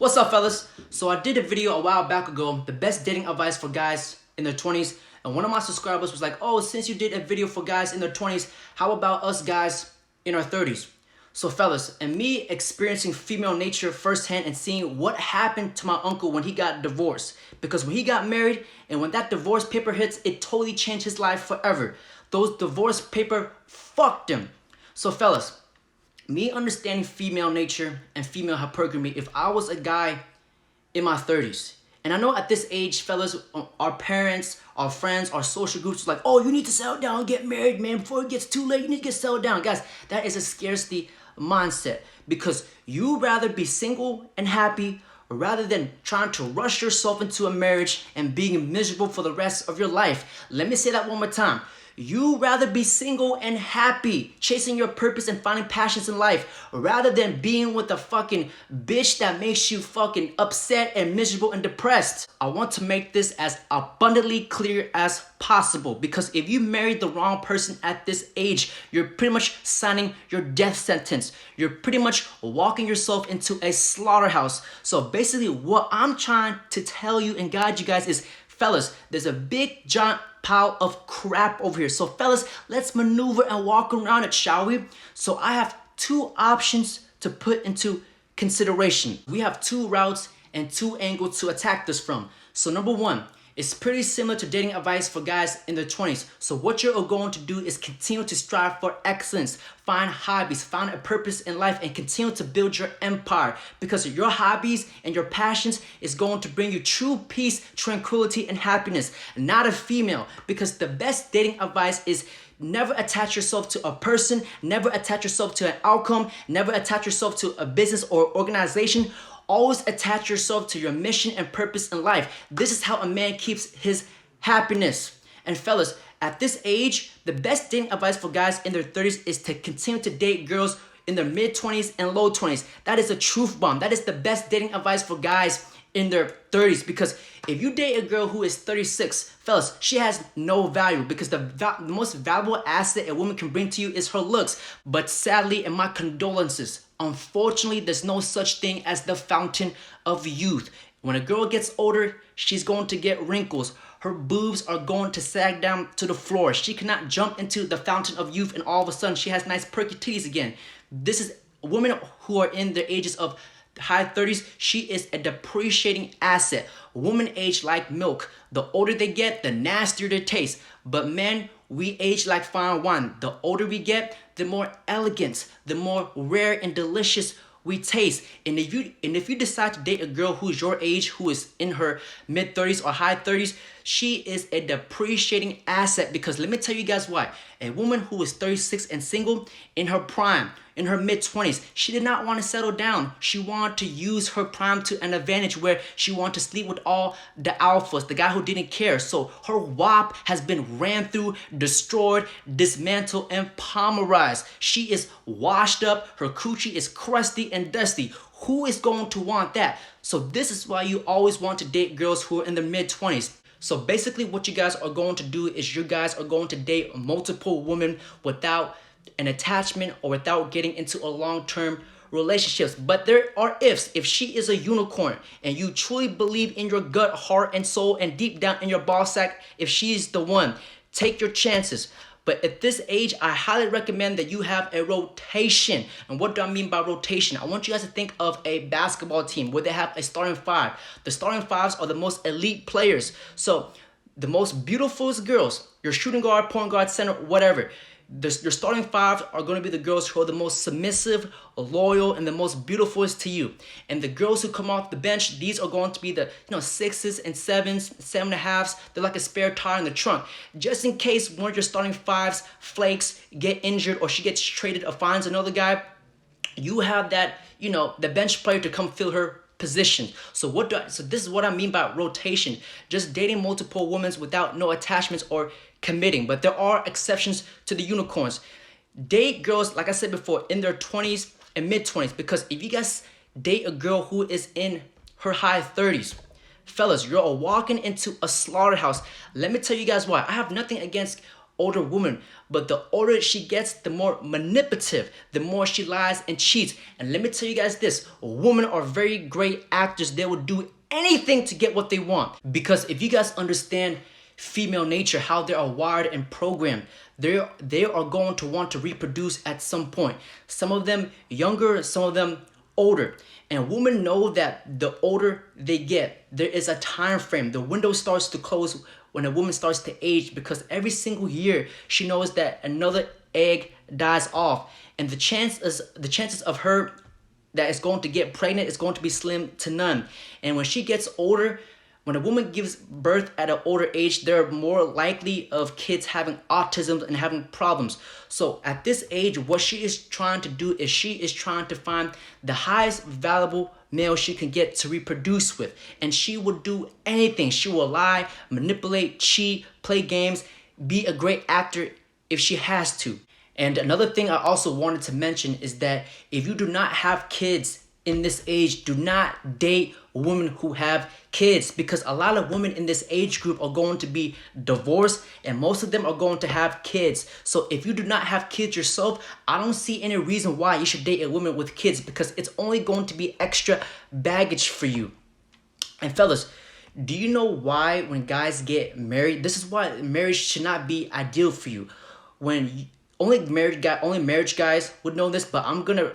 What's up, fellas? So I did a video a while back ago, the best dating advice for guys in their 20s, and one of my subscribers was like, oh, since you did a video for guys in their 20s, how about us guys in our 30s? So fellas, and me experiencing female nature firsthand and seeing what happened to my uncle when he got divorced. Because when he got married and when that divorce paper hits, it totally changed his life forever. Those divorce paper fucked him. So fellas, me understanding female nature and female hypergamy, if I was a guy in my 30s, and I know at this age, fellas, our parents, our friends, our social groups like, oh, you need to settle down and get married, man, before it gets too late, you need to get settled down. Guys, that is a scarcity mindset because you rather be single and happy rather than trying to rush yourself into a marriage and being miserable for the rest of your life. Let me say that one more time. You rather be single and happy, chasing your purpose and finding passions in life, rather than being with a fucking bitch that makes you fucking upset and miserable and depressed. I want to make this as abundantly clear as possible because if you married the wrong person at this age, you're pretty much signing your death sentence. You're pretty much walking yourself into a slaughterhouse. So basically what I'm trying to tell you and guide you guys is, fellas, there's a big giant pile of crap over here. So fellas, let's maneuver and walk around it, shall we? So I have two options to put into consideration. We have two routes and two angles to attack this from. So number one, it's pretty similar to dating advice for guys in their 20s. So what you're going to do is continue to strive for excellence, find hobbies, find a purpose in life, and continue to build your empire because your hobbies and your passions is going to bring you true peace, tranquility, and happiness, not a female. Because the best dating advice is never attach yourself to a person, never attach yourself to an outcome, never attach yourself to a business or organization. Always attach yourself to your mission and purpose in life. This is how a man keeps his happiness. And fellas, at this age, the best dating advice for guys in their 30s is to continue to date girls in their mid-20s and low 20s. That is a truth bomb. That is the best dating advice for guys in their 30s, because if you date a girl who is 36, fellas, she has no value because the most valuable asset a woman can bring to you is her looks. But sadly, and my condolences, unfortunately, there's no such thing as the fountain of youth. When a girl gets older, she's going to get wrinkles. Her boobs are going to sag down to the floor. She cannot jump into the fountain of youth and all of a sudden she has nice perky titties again. This is women who are in the ages of high 30s. She is a depreciating asset. Women age like milk. The older they get, the nastier they taste. But men, we age like fine wine. The older we get, the more elegant, the more rare and delicious we taste. And if you decide to date a girl who's your age, who is in her mid 30s or high 30s, she is a depreciating asset. Because let me tell you guys why. A woman who is 36 and single in her prime, in her mid 20s, she did not want to settle down. She wanted to use her prime to an advantage where she wanted to sleep with all the alphas, the guy who didn't care. So her WAP has been ran through, destroyed, dismantled, and palmerized. She is washed up. Her coochie is crusty and dusty. Who is going to want that? So this is why you always want to date girls who are in their mid 20s. So basically what you guys are going to do is you guys are going to date multiple women without an attachment or without getting into a long-term relationships. But there are ifs. If she is a unicorn and you truly believe in your gut, heart, and soul and deep down in your ball sack, if she's the one, take your chances. But at this age, I highly recommend that you have a rotation. And what do I mean by rotation? I want you guys to think of a basketball team where they have a starting five. The starting fives are the most elite players. So the most beautiful girls, your shooting guard, point guard, center, whatever. Your starting five are going to be the girls who are the most submissive, loyal, and the most beautiful to you. And the girls who come off the bench, these are going to be the sixes and sevens, 7.5s. They're like a spare tire in the trunk. Just in case one of your starting fives flakes, get injured, or she gets traded or finds another guy, you have that, the bench player to come fill her position. So this is what I mean by rotation. Just dating multiple women without no attachments or committing. But there are exceptions to the unicorns. Date girls, like I said before, in their 20s and mid 20s. Because if you guys date a girl who is in her high 30s, fellas, you're walking into a slaughterhouse. Let me tell you guys why. I have nothing against older woman, but the older she gets, the more manipulative, the more she lies and cheats. And let me tell you guys this, women are very great actors. They will do anything to get what they want. Because if you guys understand female nature, how they are wired and programmed, they are going to want to reproduce at some point. Some of them younger, some of them older. And women know that the older they get, there is a time frame. The window starts to close when a woman starts to age, because every single year she knows that another egg dies off, and the chances of her that is going to get pregnant is going to be slim to none. And when she gets older, when a woman gives birth at an older age, they're more likely of kids having autism and having problems. So at this age, what she is trying to do is she is trying to find the highest valuable male she can get to reproduce with. And she will do anything. She will lie, manipulate, cheat, play games, be a great actor if she has to. And another thing I also wanted to mention is that if you do not have kids in this age, do not date women who have kids, because a lot of women in this age group are going to be divorced and most of them are going to have kids. So if you do not have kids yourself, I don't see any reason why you should date a woman with kids, because it's only going to be extra baggage for you. And fellas, do you know why when guys get married, this is why marriage should not be ideal for you. Only marriage guys would know this, but I'm gonna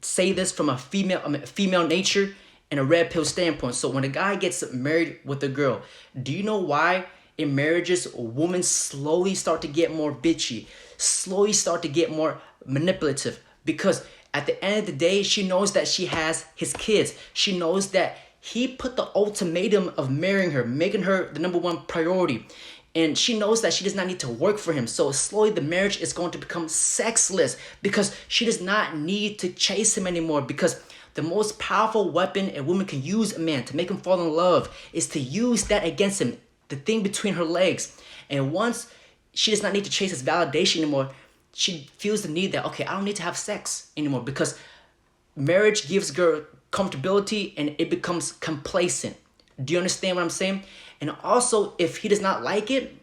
say this from a female nature and a red pill standpoint. So when a guy gets married with a girl, do you know why in marriages women slowly start to get more bitchy, slowly start to get more manipulative? Because at the end of the day, she knows that she has his kids. She knows that he put the ultimatum of marrying her, making her the number one priority. And she knows that she does not need to work for him. So slowly the marriage is going to become sexless, because she does not need to chase him anymore. Because the most powerful weapon a woman can use a man to make him fall in love is to use that against him, the thing between her legs. And once she does not need to chase his validation anymore, she feels the need that, okay, I don't need to have sex anymore, because marriage gives her comfortability and it becomes complacent. Do you understand what I'm saying? And also, if he does not like it,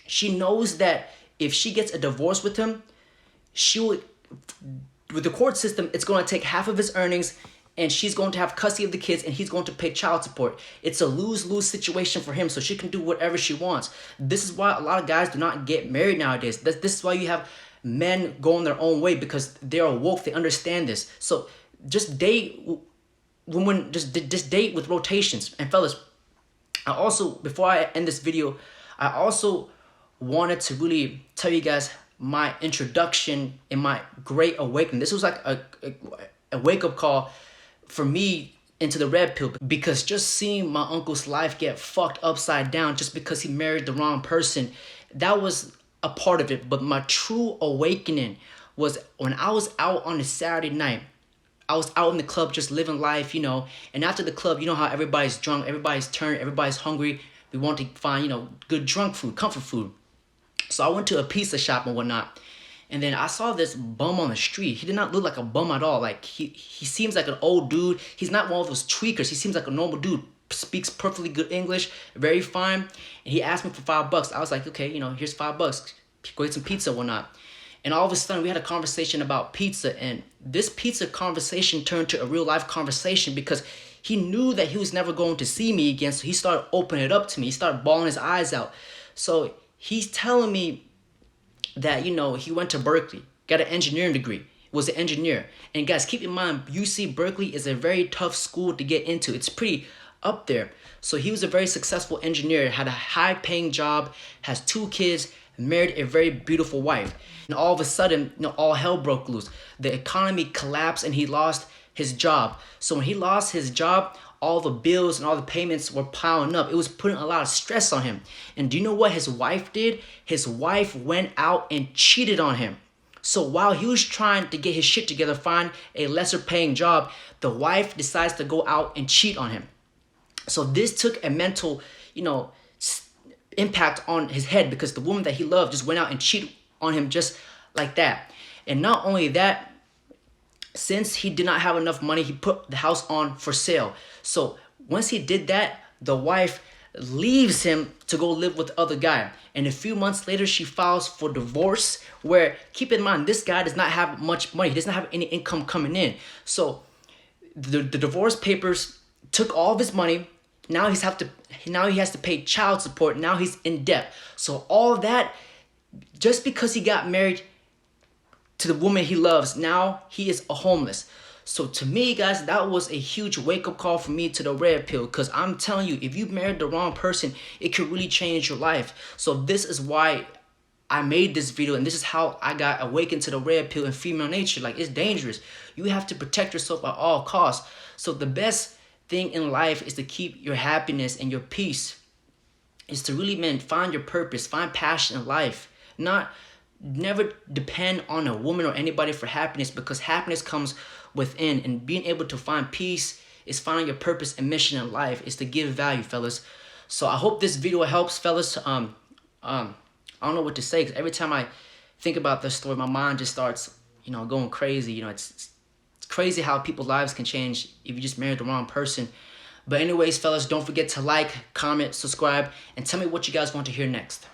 she knows that if she gets a divorce with him, with the court system, it's going to take half of his earnings and she's going to have custody of the kids and he's going to pay child support. It's a lose-lose situation for him, so she can do whatever she wants. This is why a lot of guys do not get married nowadays. This is why you have men going their own way, because they are woke, they understand this. So just date women, just date with rotations. And fellas, I also, before I end this video, I also wanted to really tell you guys my introduction and my great awakening. This was like a wake-up call for me into the red pill, because just seeing my uncle's life get fucked upside down just because he married the wrong person, that was a part of it. But my true awakening was when I was out on a Saturday night. I was out in the club just living life, and after the club, you know how everybody's drunk, everybody's turned, everybody's hungry. We want to find, good drunk food, comfort food. So I went to a pizza shop and whatnot, and then I saw this bum on the street. He did not look like a bum at all. Like, he seems like an old dude. He's not one of those tweakers. He seems like a normal dude, speaks perfectly good English, very fine. And he asked me for $5. I was like, okay, here's $5. Go get some pizza and whatnot. And all of a sudden, we had a conversation about pizza. And this pizza conversation turned to a real life conversation, because he knew that he was never going to see me again. So he started opening it up to me. He started bawling his eyes out. So he's telling me that, he went to Berkeley, got an engineering degree, was an engineer. And guys, keep in mind, UC Berkeley is a very tough school to get into. It's pretty up there. So he was a very successful engineer, had a high paying job, has 2 kids, married a very beautiful wife. And all of a sudden, all hell broke loose. The economy collapsed and he lost his job. So when he lost his job, all the bills and all the payments were piling up. It was putting a lot of stress on him. And do you know what his wife did? His wife went out and cheated on him. So while he was trying to get his shit together, find a lesser paying job, the wife decides to go out and cheat on him. So this took a mental, impact on his head, because the woman that he loved just went out and cheated on him just like that. And not only that, since he did not have enough money, he put the house on for sale. So once he did that, the wife leaves him to go live with the other guy. And a few months later, she files for divorce, where, keep in mind, this guy does not have much money. He doesn't have any income coming in. So the divorce papers took all of his money. Now he has to pay child support. Now he's in debt. So all of that, just because he got married to the woman he loves, now he is a homeless. So to me, guys, that was a huge wake-up call for me to the red pill, because I'm telling you, if you married the wrong person, it could really change your life. So this is why I made this video, and this is how I got awakened to the red pill and female nature. Like, it's dangerous. You have to protect yourself at all costs. So the best thing in life is to keep your happiness and your peace. Is to really, man, find your purpose, find passion in life. Never depend on a woman or anybody for happiness, because happiness comes within, and being able to find peace is finding your purpose and mission in life, is to give value, fellas. So I hope this video helps, fellas. I don't know what to say, because every time I think about this story, my mind just starts, going crazy. It's crazy how people's lives can change if you just married the wrong person. But anyways, fellas, don't forget to like, comment, subscribe, and tell me what you guys want to hear next.